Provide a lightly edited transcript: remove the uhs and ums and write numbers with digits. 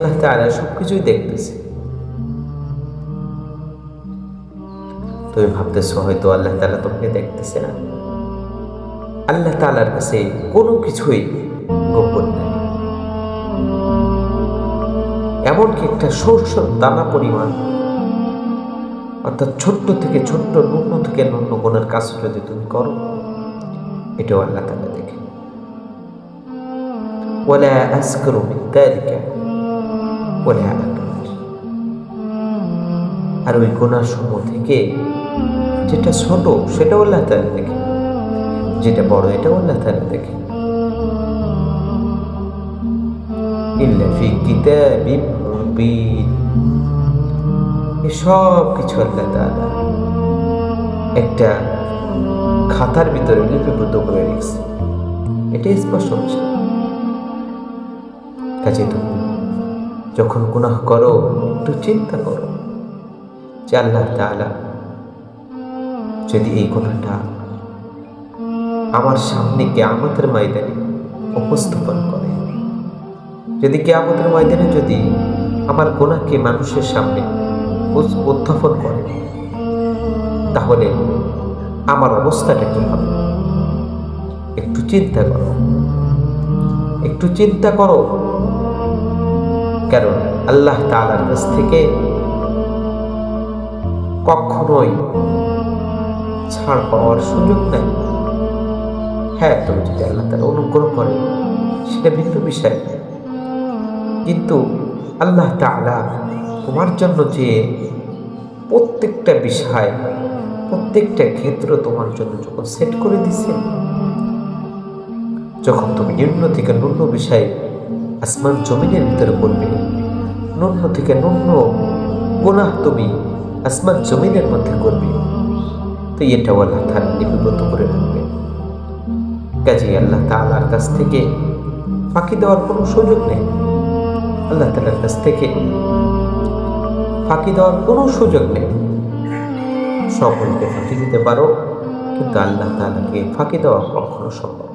আল্লাহ তাআলা সবকিছুই দেখতেছে। তুমি ভাবতেছো হয়তো আল্লাহ তাআলা তোমাকে দেখতেছে না। আল্লাহ তাআলার কাছে কোনো কিছুই গোপন নেই। এমনকি একটা সরষের দানা পরিমাণ, অর্থাৎ ছোট্ট থেকে ছোট্ট, ন্যূন থেকে ন্যূন গুনার কাজ যদি তুমি করো, এটাও আল্লাহ তাআলা দেখে। ওয়ালা আসকারু মিন যালিকা ওয়ালা আকবার। আর ওই গুনাহ সমূহ থেকে যেটা ছোট সেটাও আল্লাহ তাআলা দেখে, যেটা বড় এটাও আল্লাহ তাআলা দেখে। ইল্লা ফি কিতাবিম মুবিন। সব কিছু আল্লাহ তাআলা একটা খাতার ভিতরে লিপিবদ্ধ করে রেখেছে, এটা স্পষ্ট হচ্ছে। কাজে তুমি যখন গুনাহ করো একটু চিন্তা করো যে আল্লাহ তাআলা যদি এই গুনাহটা আমার সামনে কিয়ামতের ময়দানে উপস্থাপন করে, যদি কিয়ামতের ময়দানে যদি আমার গুনাহকে মানুষের সামনে উত্থাপন করে, তাহলে আমার অবস্থাটা কি হবে? একটু চিন্তা করো, একটু চিন্তা করো। কারণ আল্লাহ তাআলার কাছ থেকে কখনোই ছাড় পাওয়ার সুযোগ নেই। হ্যাঁ, তুমি যদি আল্লাহ তাআলা অনুগ্রহ করে সেটা ভিন্ন বিষয়, কিন্তু আল্লাহ তাআলা তোমার জন্য যে প্রত্যেকটা বিষয়, প্রত্যেকটা ক্ষেত্র তোমার জন্য যখন সেট করে দিছে, যখন তুমি নিম্ন থেকে ন্যূন বিষয় আসমান জমিনের ভিতরে করবে, ন্যূন থেকে ন্যূন গুনাহ তুমি আসমান জমিনের মধ্যে করবে, তো এটাও আল্লাহ তাআলা লিপিবদ্ধ করে রাখবে। কাজে আল্লাহ তাআলার কাছ থেকে ফাঁকি দেওয়ার কোনো সুযোগ নেই। আল্লাহ তাআলার কাছ থেকে ফাঁকি দেওয়ার কোনো সুযোগ নেই। সকলকে ফাঁকি দিতে পারো, কিন্তু আল্লাহ তাআলাকে ফাঁকি দেওয়া কখনো সম্ভব